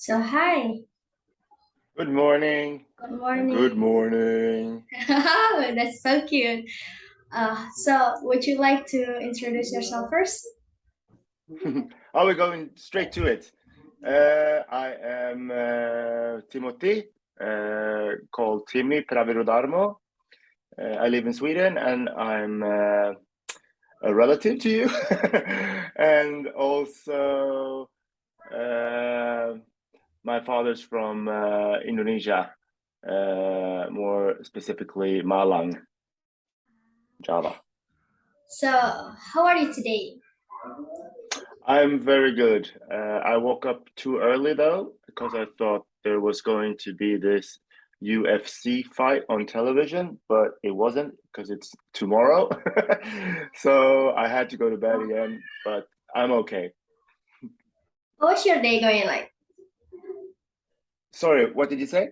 So hi, Good morning. good Good morning. morning. That's so cute. So would you like to introduce yourself first? Are we going straight to it? I am Timothy, called Timmy Pravirodarmo. I live in Sweden and I'm a relative to you. And also, my father's from Indonesia, more specifically Malang, Java. So how are you today? I'm very good. I woke up too early though, because I thought there was going to be this UFC fight on television, but it wasn't because it's tomorrow. So I had to go to bed again, but I'm okay. How's your day going like? Sorry, what did you say?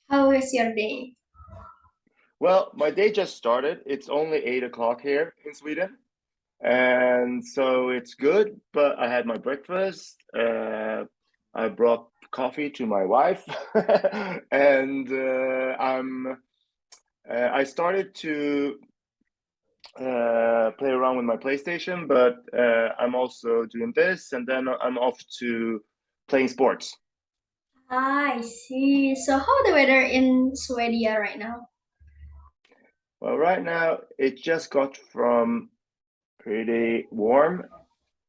How is your day? Well, my day just started. It's only 8 o'clock here in Sweden. And so it's good, but I had my breakfast. I brought coffee to my wife, and I started to play around with my PlayStation, but I'm also doing this, and then I'm off to playing sports. I see. So how the weather in Sweden right now? Well, right now it just got from pretty warm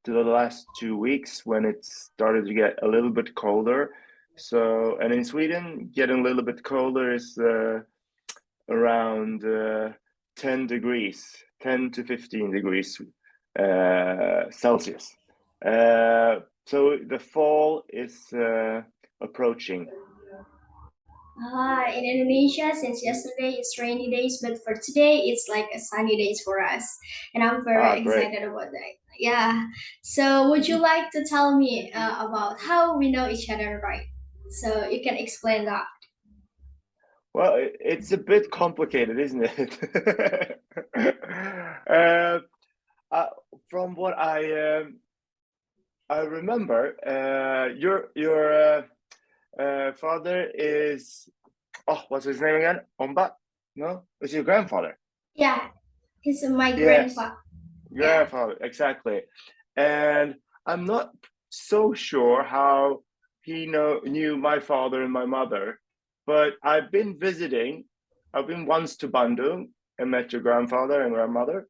to the last 2 weeks when it started to get a little bit colder. So, and in Sweden, getting a little bit colder is around 10 degrees, 10 to 15 degrees Celsius. So the fall is approaching. In Indonesia, since yesterday it's rainy days, but for today it's like a sunny days for us, and I'm very Ah, great. excited about that. Yeah. So would you like to tell me about how we know each other, right? So you can explain that. Well, it's a bit complicated, isn't it? uh, uh, from what I remember, your father is, oh, what's his name again? Omba? No, it's your grandfather. Yeah, he's my Yes, grandpa. Yeah. grandfather, exactly. And I'm not so sure how he knew my father and my mother, but I've been visiting. I've been once to Bandung and met your grandfather and grandmother.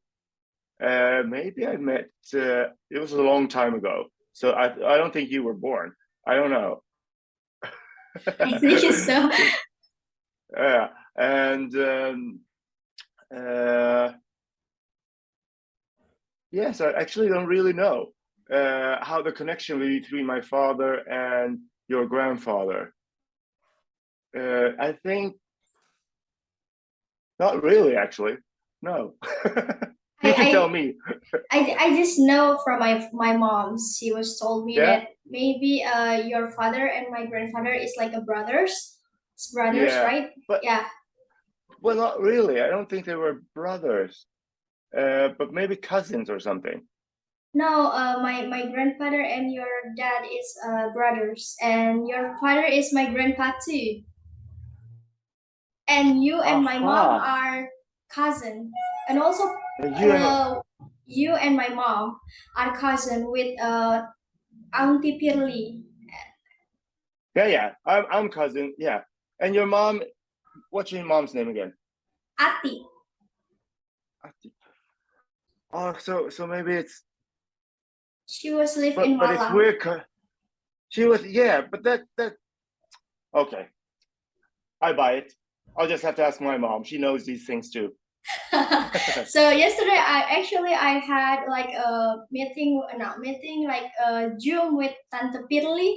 Maybe I met. It was a long time ago, so I don't think you were born. I don't know. I think so. Yeah, and uh, yes, I actually don't really know how the connection between my father and your grandfather. I think not really, actually. No, you can tell I, me. I just know from my mom. She was told me Yeah, that maybe your father and my grandfather is like a brothers. It's brothers, yeah, right? but Yeah. well, not really. I don't think they were brothers, but maybe cousins or something. No, my grandfather and your dad is brothers, and your father is my grandpa too. And you and my mom Aha, are cousin, and also you and uh, you and my mom are cousin with Auntie Pirli, yeah, yeah. I'm cousin. Yeah, and your mom. What's your mom's name again? Ati. Oh, so maybe it's, She was live in but it's Malang. weird. She was, yeah, but that okay. I buy it. I'll just have to ask my mom. She knows these things too. So yesterday I had like a meeting, not meeting, like a Zoom with Tante Pirli.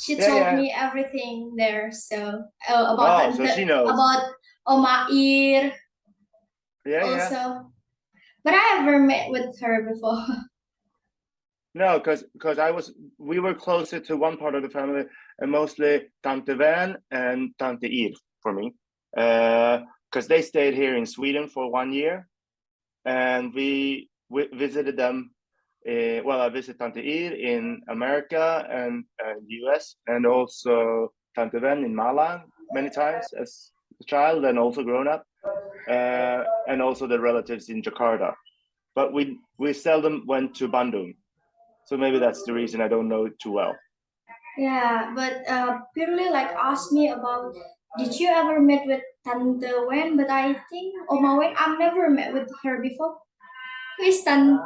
She Yeah, told yeah. me everything there. So about Oh, so she knows. about Omair Yeah, yeah. also, but I never met with her before. No, because we were closer to one part of the family, and mostly Tante Van and Tante Ir for me, because they stayed here in Sweden for 1 year, and we visited them well, I visited Tante Ir in America and US, and also Tante Ven in Malang many times as a child and also grown up, and also the relatives in Jakarta. But we seldom went to Bandung, so maybe that's the reason I don't know it too well. Yeah, but Pirli like asked me about, did you ever met with Tante Wen? But I think Oma Wen, I've never met with her before. Who is Tante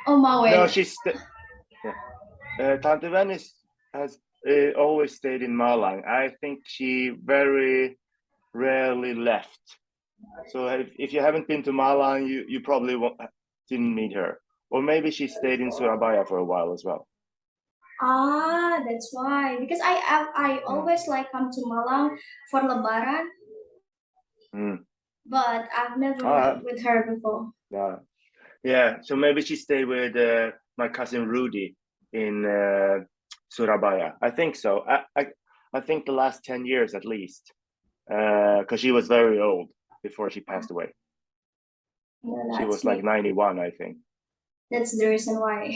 Oma No, Wen? she's yeah. Tante Ven has always stayed in Malang. I think she very rarely left. So if you haven't been to Malang, you probably didn't meet her. Or maybe she stayed in Surabaya for a while as well. Ah, that's why. Because I always like come to Malang for Lebaran, Mm. but I've never Ah, met with her before. yeah. So maybe she stayed with my cousin Rudy in Surabaya. I think so. I think the last 10 years at least, because she was very old before she passed away. Yeah, She that's was like 91, I think. that's the reason why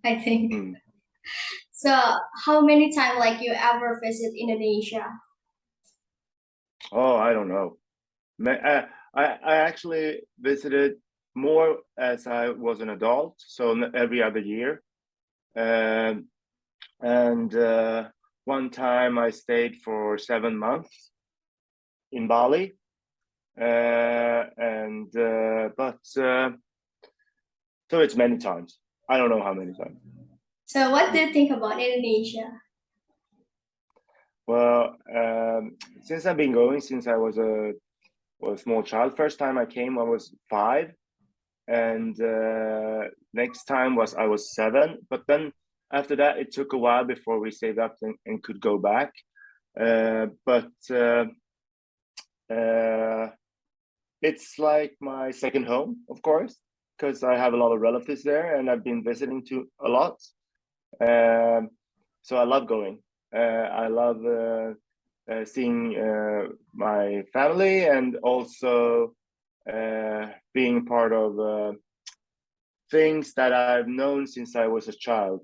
I think. Mm. So, how many times like you ever visit Indonesia? Oh, I don't know. I actually visited more as I was an adult, so every other year. Um, and one time I stayed for 7 months in Bali, but so it's many times. I don't know how many times. So, what do you think about Indonesia? Well, since I've been going since I was a small child. First time I came, I was 5, and next time I was 7. But then after that, it took a while before we saved up and could go back. But it's like my second home, of course, because I have a lot of relatives there, and I've been visiting to a lot. So I love going. I love seeing my family, and also being part of things that I've known since I was a child.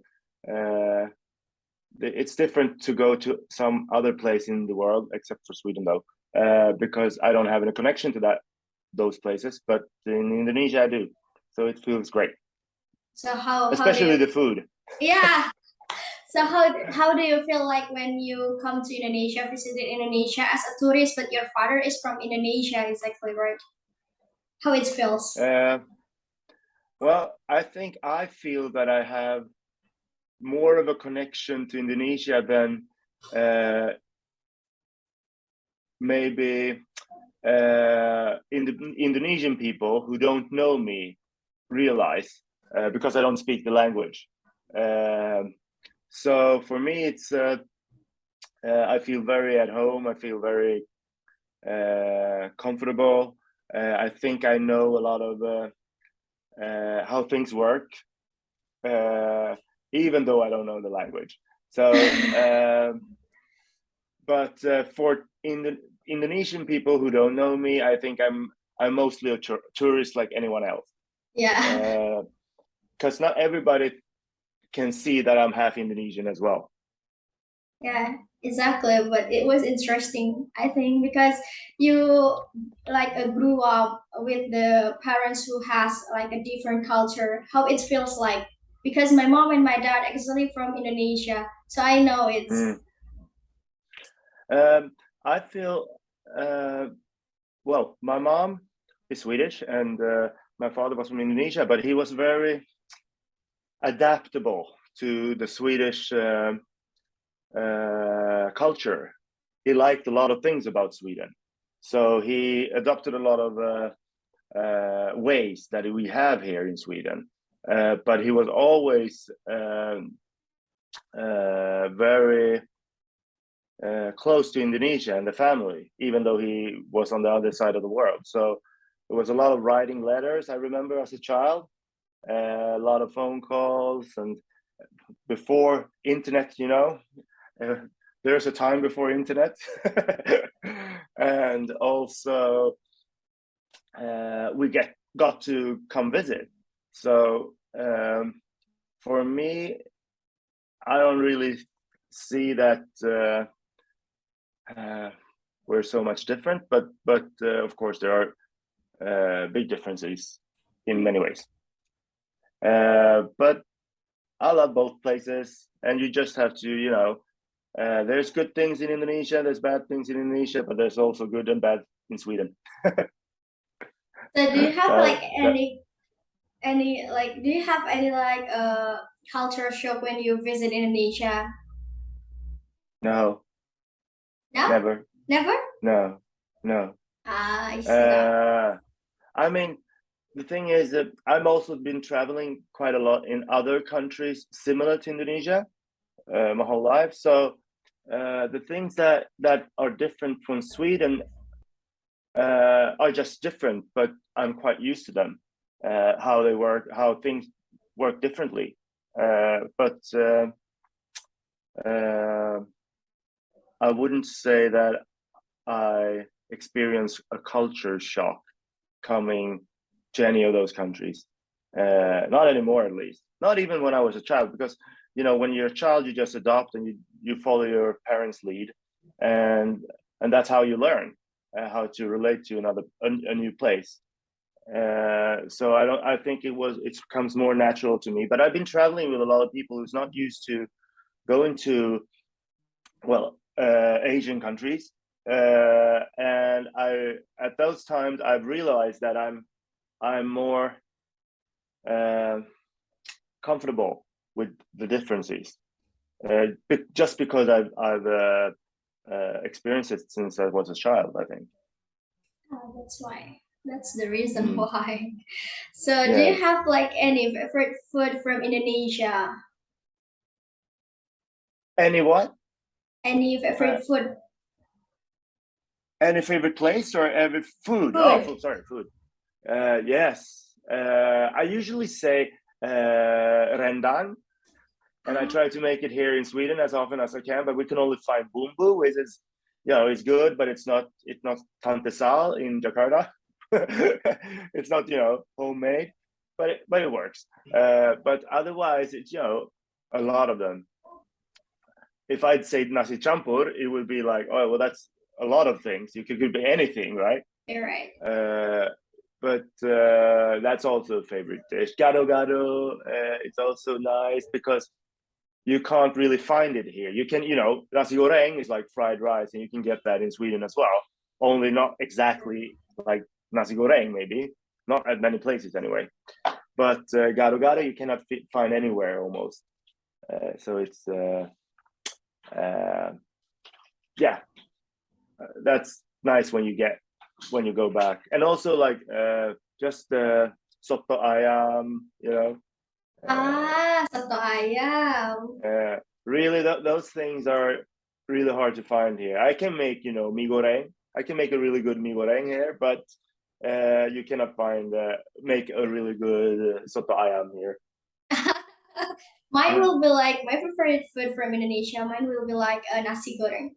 It's different to go to some other place in the world, except for Sweden, though, because I don't have any connection to those places. But in Indonesia, I do, so it feels great. So, how do Especially you? the food. Yeah. So, how do you feel like when you come to Indonesia, visited Indonesia as a tourist, but your father is from Indonesia, exactly right? How it feels? Uh, well, I think I feel that I have more of a connection to Indonesia than maybe Indonesian people who don't know me realize, because I don't speak the language. So for me, it's I feel very at home. I feel very comfortable. I think I know a lot of how things work, even though I don't know the language. So, but for Indonesian people who don't know me, I think I'm mostly a tourist like anyone else. Yeah. Because not everybody can see that I'm half Indonesian as well. Yeah, exactly. But it was interesting, I think, because you like grew up with the parents who has like a different culture, how it feels like. Because my mom and my dad actually from Indonesia, so I know it's. Mm. I feel well. My mom is Swedish, and my father was from Indonesia, but he was very adaptable to the Swedish culture. He liked a lot of things about Sweden, so he adopted a lot of ways that we have here in Sweden. But he was always very close to Indonesia and the family, even though he was on the other side of the world. So there was a lot of writing letters. I remember as a child, a lot of phone calls, and before internet, uh, there's a time before internet, and also we got to come visit. So for me, I don't really see that we're so much different, but of course there are big differences in many ways. But I love both places, and you just have to, you know, there's good things in Indonesia, there's bad things in Indonesia, but there's also good and bad in Sweden. So do you have So like any like do you have any like culture shock when you visit Indonesia? no, No? never, Never? no, no. Ah, I see that. Uh, I mean, the thing is that I've also been traveling quite a lot in other countries similar to Indonesia, my whole life. So the things that are different from Sweden are just different, but I'm quite used to them. How they work, how things work differently. But uh, I wouldn't say that I experienced a culture shock coming to any of those countries. Not anymore, at least. Not even when I was a child, because you know, when you're a child, you just adopt and you follow your parents' lead, and that's how you learn how to relate to a new place. So I don't. I think it comes more natural to me. But I've been traveling with a lot of people who's not used to going to Asian countries, and I at those times I've realized that I'm more uh, comfortable with the differences, just because I've experienced it since I was a child, I think. Oh, that's why. That's the reason Mm. why. So do you Yes. have like any favorite food from Indonesia? Any what? Any If I favorite food? any favorite place or every food? Oh, Food. food. Sorry, food. Yes. I usually say rendang, and I Ah, try to make it here in Sweden as often as I can. But we can only find bumbu, which is, you know, it's good, but it's not tantisal in Jakarta. It's not, you know, homemade, but it works. But otherwise, it's, you know, a lot of them. If I'd say nasi campur, it would be like, oh well, that's a lot of things. You could be anything, right? you're right. Uh, but that's also a favorite dish. Gado gado, it's also nice because you can't really find it here. You can, you know, nasi goreng is like fried rice, and you can get that in Sweden as well. Only not exactly like nasi goreng, maybe not at many places anyway. But gado gado you cannot find anywhere almost. So it's uh, yeah, that's nice when you go back, and also like just soto ayam, you know. Uh, Ah, soto ayam. Really, those things are really hard to find here. I can make, you know, mi goreng. I can make a really good mi goreng here, but you cannot make a really good soto ayam here. Mine will be like my favorite food from Indonesia. Mine will be like a nasi goreng.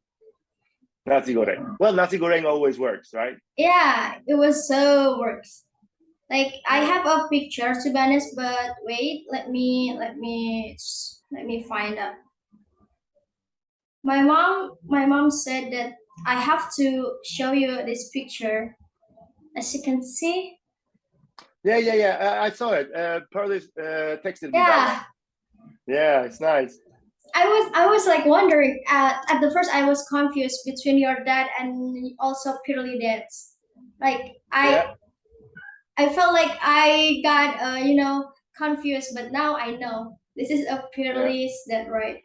Nasi goreng. Well, nasi goreng always works, right? Yeah, it was so works. Like I Yeah. have a picture to be honest, but wait, let me find out. My mom said that I have to show you this picture. As you can see, Yeah. I saw it. Pearlie texted me that one. yeah, Yeah, it's nice. I was like wondering at the first I was confused between your dad and also purely dad's. Like Yeah, I felt like I got confused, but now I know this is a yeah, purely dad, right?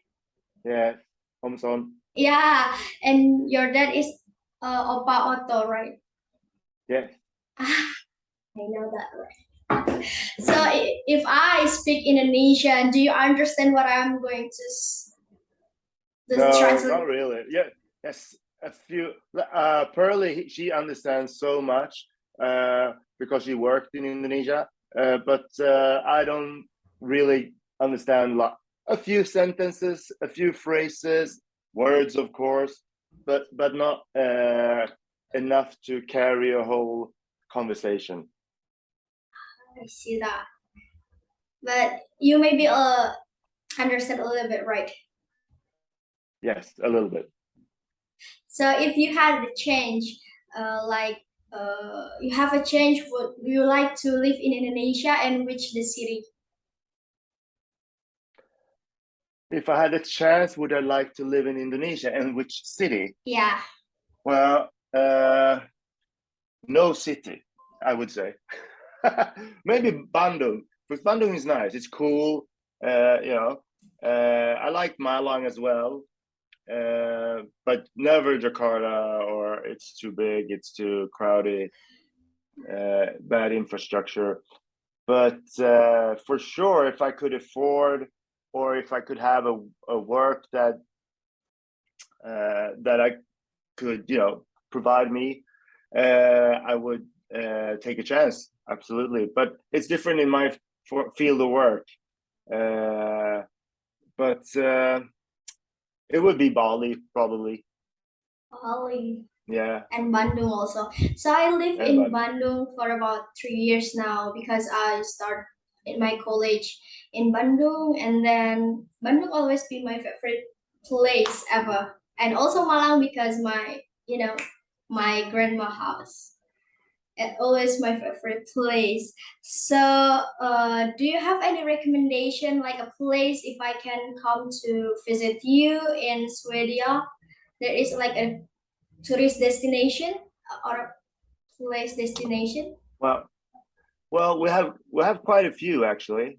yeah. Homson. Yeah, and your dad is Opa Otto, right? Yeah. Ah, I know that, right? So if I speak Indonesian, do you understand what I'm going to the No, not translate? really. Yeah, yes, a few. Pearlie, she understands so much because she worked in Indonesia, but I don't really understand a few sentences, a few phrases, words, of course, but not enough to carry a whole conversation. I see that. but you maybe understand a little bit, right? Yes, a little bit. So if you had the change, like you have a change, would you like to live in Indonesia and which the city? If I had a chance, would I like to live in Indonesia and which city? Yeah. Well, no city, I would say. Maybe Bandung, because Bandung is nice. It's cool. You know, I like Malang as well, but never Jakarta, or it's too big, it's too crowded, bad infrastructure. But for sure, if I could afford, or if I could have a work that I could, provide me, I would take a chance. Absolutely, but it's different in my field of work. But it would be Bali, probably. Bali Yeah, and Bandung also. So I live and in Bandung. Bandung for about 3 years now because I start in my college in Bandung, and then Bandung always be my favorite place ever. And also Malang because my grandma house. It always my favorite place. So, do you have any recommendation, like a place if I can come to visit you in Sweden? There is like a tourist destination or a place destination. Well, we have quite a few actually.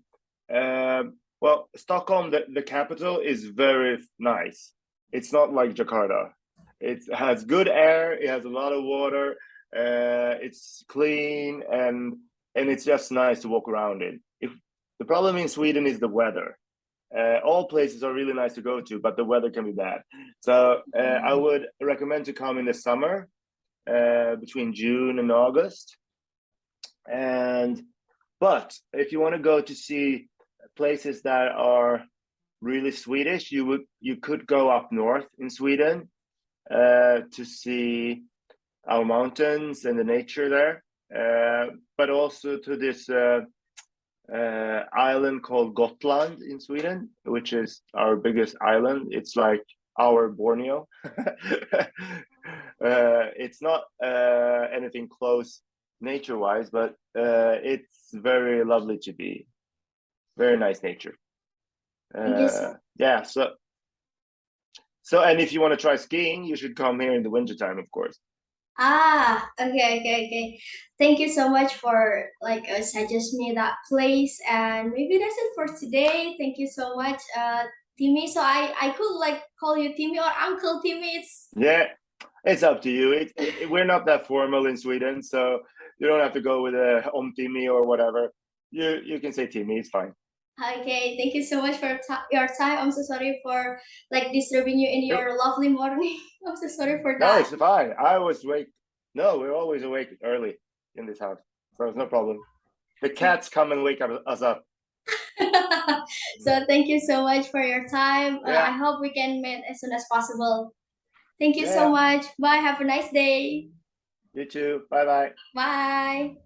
Well, Stockholm, the capital, is very nice. It's not like Jakarta. It has good air. It has a lot of water. It's clean and it's just nice to walk around in. If the problem in Sweden is the weather. All places are really nice to go to, but the weather can be bad. So I would recommend to come in the summer, between June and August. And but if you want to go to see places that are really Swedish, you could go up north in Sweden, to see our mountains and the nature there, but also to this island called Gotland in Sweden, which is our biggest island. It's like our Borneo. It's not anything close nature-wise, but it's very lovely to be. Very nice nature. Yeah. So, and if you want to try skiing, you should come here in the wintertime, of course. Okay. Thank you so much for like suggest me that place, and maybe that's it for today. Thank you so much, Timmy. So I could like call you Timmy or Uncle Timmy. It's Yeah, it's up to you. We're not that formal in Sweden, so you don't have to go with a Om Timmy or whatever. You can say Timmy. It's fine. okay. Thank you so much for your time. I'm so sorry for like disturbing you in Yep. your lovely morning. I'm so sorry for No, that. it's fine. I was awake. No, we're always awake early in this house, so it's no problem. The cats come and wake us up. So thank you so much for your time. I Yeah, hope we can meet as soon as possible. Thank you so yeah. much. Bye. Have a nice day. You too. Bye bye. Bye.